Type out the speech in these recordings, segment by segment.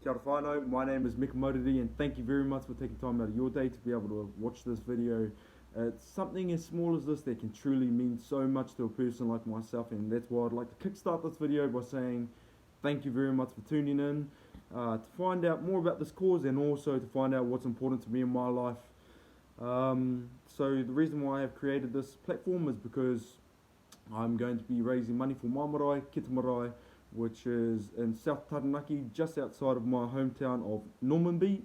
Kia ora whanau, my name is Mika Modiri and thank you very much for taking time out of your day to be able to watch this video. It's something as small as this that can truly mean so much to a person like myself, and that's why I'd like to kickstart this video by saying thank you very much for tuning in to find out more about this cause and also to find out what's important to me in my life. So the reason why I have created this platform is because I'm going to be raising money for my marae, Ketemarae, which is in South Taranaki, just outside of my hometown of Normanby.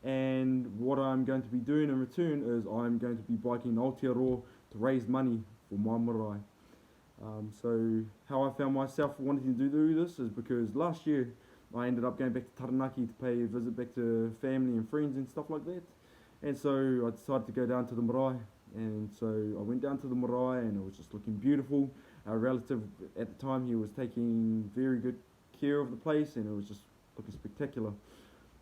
And what I'm going to be doing in return is I'm going to be biking Aotearoa to raise money for my marae. So how I found myself wanting to do this is because last year I ended up going back to Taranaki to pay a visit back to family and friends and stuff like that. And so I decided to go down to the marae, and so I went down to the marae and it was just looking beautiful. Our relative at the time, he was taking very good care of the place and it was just looking spectacular.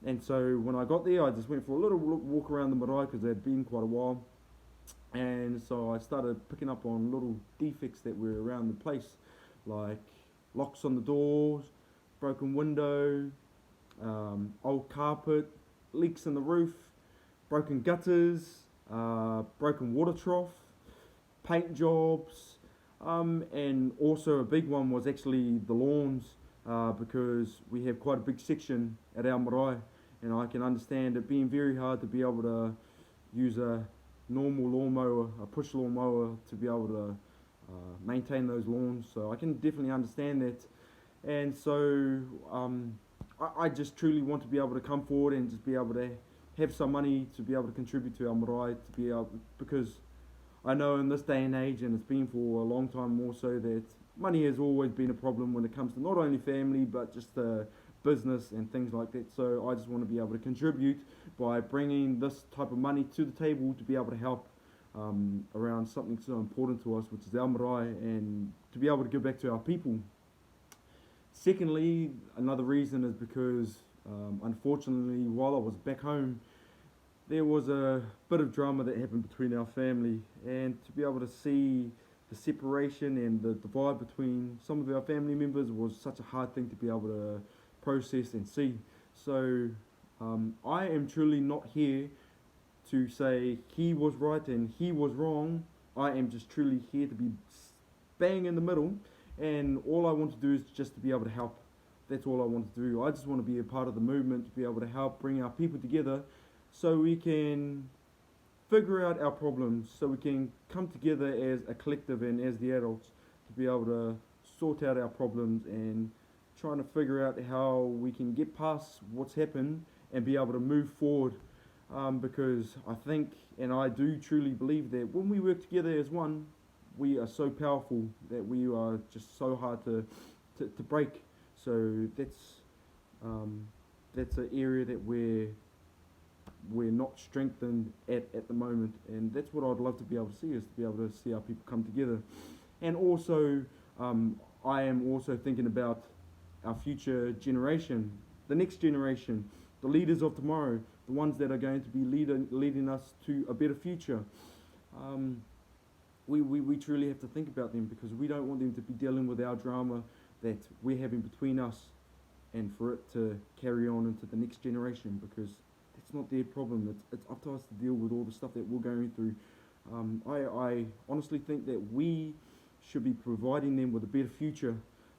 And so when I got there, I just went for a little walk around the marae because it had been quite a while. And so I started picking up on little defects that were around the place, like locks on the doors, broken window, old carpet, leaks in the roof, broken gutters, broken water trough, paint jobs, and also a big one was actually the lawns, because we have quite a big section at our marae, and I can understand it being very hard to be able to use a normal lawnmower, a push lawnmower, to be able to maintain those lawns. So I can definitely understand that, and so I just truly want to be able to come forward and just be able to have some money to be able to contribute to our marae, to be able, because I know in this day and age, and it's been for a long time more so, that money has always been a problem when it comes to not only family but just business and things like that. So I just want to be able to contribute by bringing this type of money to the table to be able to help around something so important to us, which is our marae, and to be able to give back to our people. Secondly, another reason is because unfortunately, while I was back home, there was a bit of drama that happened between our family, and to be able to see the separation and the divide between some of our family members was such a hard thing to be able to process and see. So I am truly not here to say he was right and he was wrong. I am just truly here to be bang in the middle, and all I want to do is just to be able to help. That's all I want to do. I just want to be a part of the movement, to be able to help bring our people together so we can figure out our problems, so we can come together as a collective and as the adults to be able to sort out our problems and trying to figure out how we can get past what's happened and be able to move forward. Because I think, and I do truly believe, that when we work together as one, we are so powerful that we are just so hard to break. So that's an area that we're not strengthened at the moment, and that's what I'd love to be able to see, is to be able to see our people come together. And also I am also thinking about our future generation, the next generation, the leaders of tomorrow, the ones that are going to be leading us to a better future. We truly have to think about them, because we don't want them to be dealing with our drama that we're having between us, and for it to carry on into the next generation, because it's not their problem. It's up to us to deal with all the stuff that we're going through. I honestly think that we should be providing them with a better future,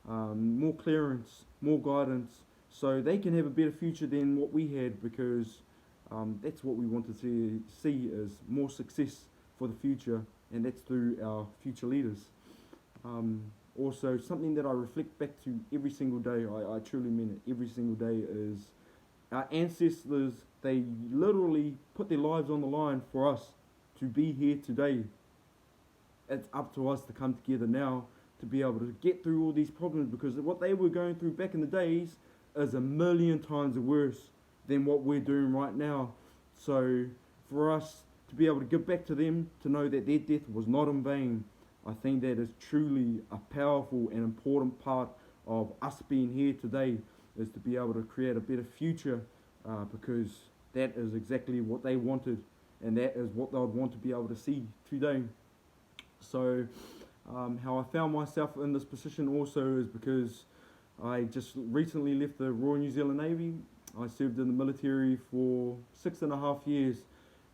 more clearance, more guidance, so they can have a better future than what we had, because that's what we want to see is more success for the future, and that's through our future leaders. Also, something that I reflect back to every single day, I truly mean it, every single day, is our ancestors. They literally put their lives on the line for us to be here today. It's up to us to come together now to be able to get through all these problems, because what they were going through back in the days is a million times worse than what we're doing right now. So for us to be able to give back to them, to know that their death was not in vain, I think that is truly a powerful and important part of us being here today, is to be able to create a better future, because that is exactly what they wanted, and that is what they would want to be able to see today. So how I found myself in this position also is because I just recently left the Royal New Zealand Navy. I served in the military for 6.5 years,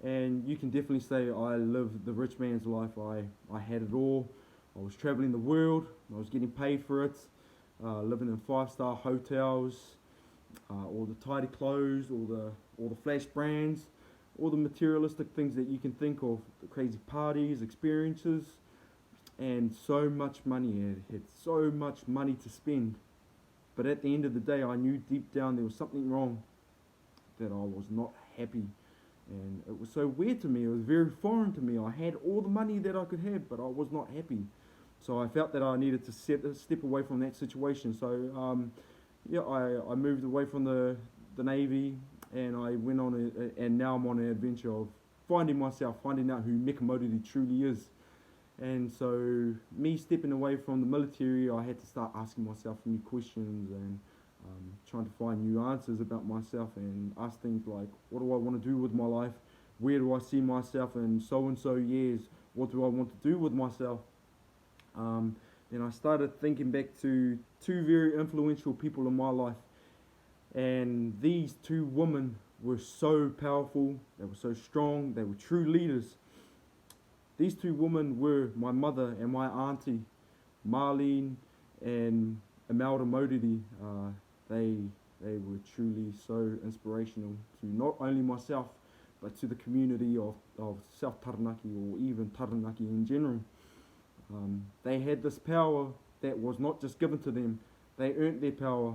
and you can definitely say I lived the rich man's life. I had it all. I was traveling the world. I was getting paid for it, living in 5-star hotels, all the tidy clothes, all the flash brands, all the materialistic things that you can think of, the crazy parties, experiences, and so much money. I had so much money to spend. But at the end of the day, I knew deep down there was something wrong, that I was not happy. And it was so weird to me, it was very foreign to me. I had all the money that I could have, but I was not happy. So I felt that I needed to step away from that situation. So yeah, I moved away from the Navy, and I went on and now I'm on an adventure of finding myself, finding out who Ketemarae truly is. And so me stepping away from the military, I had to start asking myself new questions and trying to find new answers about myself, and ask things like, what do I want to do with my life? Where do I see myself in so and so years? What do I want to do with myself? Then I started thinking back to two very influential people in my life, and these two women were so powerful, they were so strong, they were true leaders. These two women were my mother and my auntie, Marlene and Imelda Modiri. They were truly so inspirational to not only myself, but to the community of South Taranaki, or even Taranaki in general. They had this power that was not just given to them, they earned their power.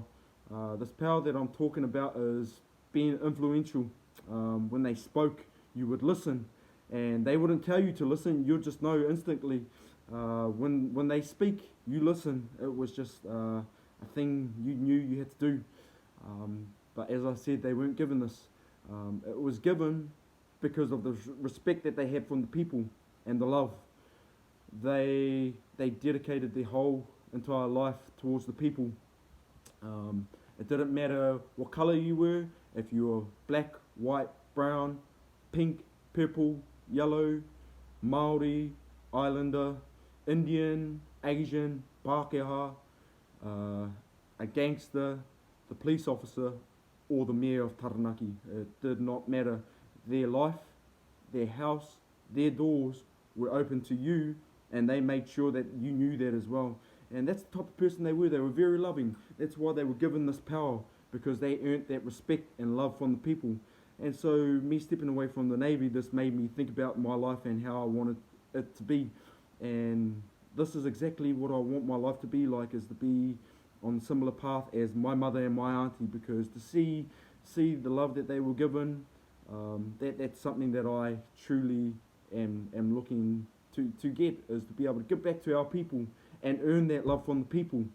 This power that I'm talking about is being influential. When they spoke, you would listen, and they wouldn't tell you to listen, you'd just know instantly. When they speak, you listen. It was just a thing you knew you had to do. But as I said, they weren't given this. It was given because of the respect that they had from the people and the love. They dedicated their whole entire life towards the people. It didn't matter what colour you were, if you were black, white, brown, pink, purple, yellow, Maori, Islander, Indian, Asian, Pākehā, a gangster, the police officer, or the mayor of Taranaki. It did not matter. Their life, their house, their doors were open to you, and they made sure that you knew that as well. And that's the type of person they were. They were very loving. That's why they were given this power, because they earned that respect and love from the people. And so me stepping away from the Navy, this made me think about my life and how I wanted it to be. And this is exactly what I want my life to be like, is to be on a similar path as my mother and my auntie, because to see the love that they were given, that's something that I truly am looking to get, is to be able to give back to our people and earn that love from the people.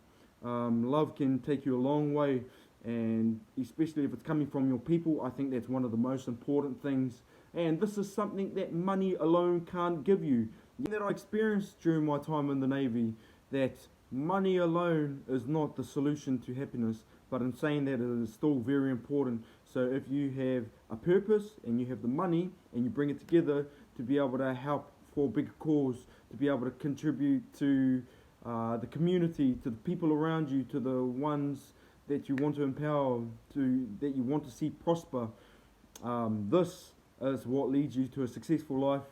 Love can take you a long way, and especially if it's coming from your people, I think that's one of the most important things. And this is something that money alone can't give you. That I experienced during my time in the Navy, that money alone is not the solution to happiness, but in saying that, it is still very important. So if you have a purpose and you have the money and you bring it together to be able to help for a bigger cause, to be able to contribute to the community, to the people around you, to the ones that you want to empower, that you want to see prosper, this is what leads you to a successful life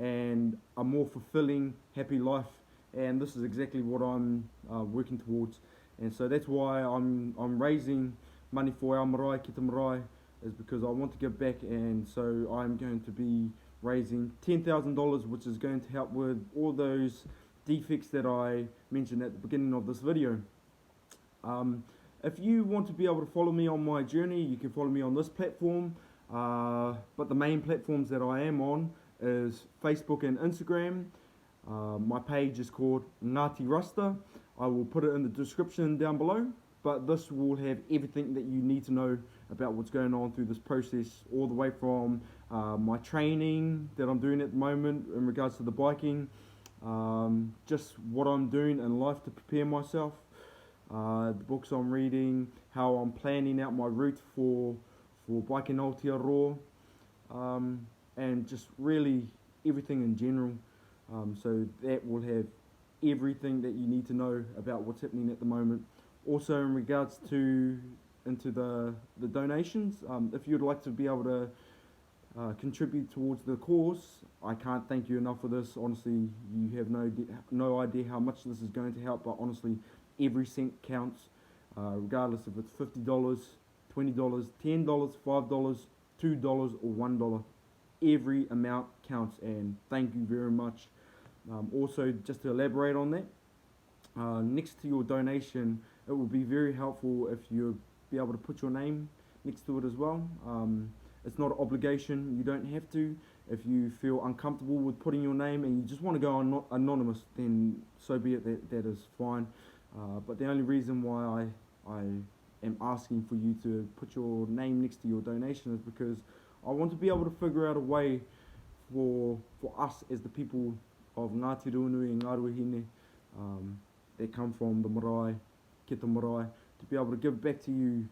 and a more fulfilling, happy life. And this is exactly what I'm working towards. And so that's why I'm raising money for our marae, Ketemarae, is because I want to give back. And so I'm going to be raising $10,000, which is going to help with all those defects that I mentioned at the beginning of this video. If you want to be able to follow me on my journey, you can follow me on this platform, but the main platforms that I am on is Facebook and Instagram. My page is called Ngāti Rasta. I will put it in the description down below, but this will have everything that you need to know about what's going on through this process, all the way from my training that I'm doing at the moment in regards to the biking, just what I'm doing in life to prepare myself, the books I'm reading, how I'm planning out my route for biking Aotearoa, and just really everything in general. So that will have everything that you need to know about what's happening at the moment Also, in regards to into the donations, if you'd like to be able to contribute towards the cause, I can't thank you enough for this. Honestly, you have no idea how much this is going to help. But honestly, every cent counts, regardless if it's $50, $20, $10, $5, $2, or $1. Every amount counts, and thank you very much. Also, just to elaborate on that, next to your donation, it would be very helpful if you be able to put your name next to it as well. It's not an obligation, you don't have to. If you feel uncomfortable with putting your name and you just want to go anonymous, then so be it, that is fine. But the only reason why I am asking for you to put your name next to your donation is because I want to be able to figure out a way for us as the people of Ngāti Ruanui and Ngā Ruahine that come from the marae, Ketemarae, to be able to give back to you,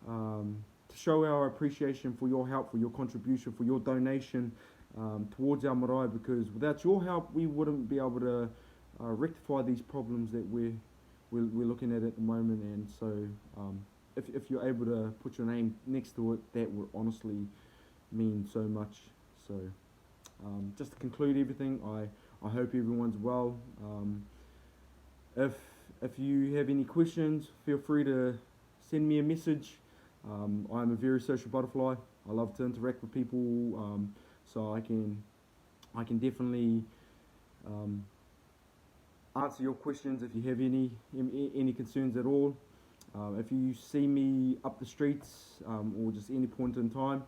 to show our appreciation for your help, for your contribution, for your donation towards our marae, because without your help we wouldn't be able to rectify these problems that we're looking at the moment. And so if you're able to put your name next to it, that would honestly mean so much. So just to conclude everything, I hope everyone's well. If you have any questions, feel free to send me a message. I'm a very social butterfly. I love to interact with people, so I can definitely answer your questions if you have any concerns at all. If you see me up the streets or just any point in time,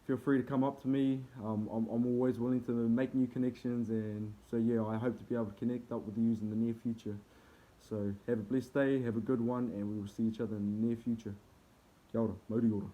feel free to come up to me. I'm always willing to make new connections, and so yeah, I hope to be able to connect up with you in the near future. So have a blessed day, have a good one, and we will see each other in the near future. Kia ora, mauri ora.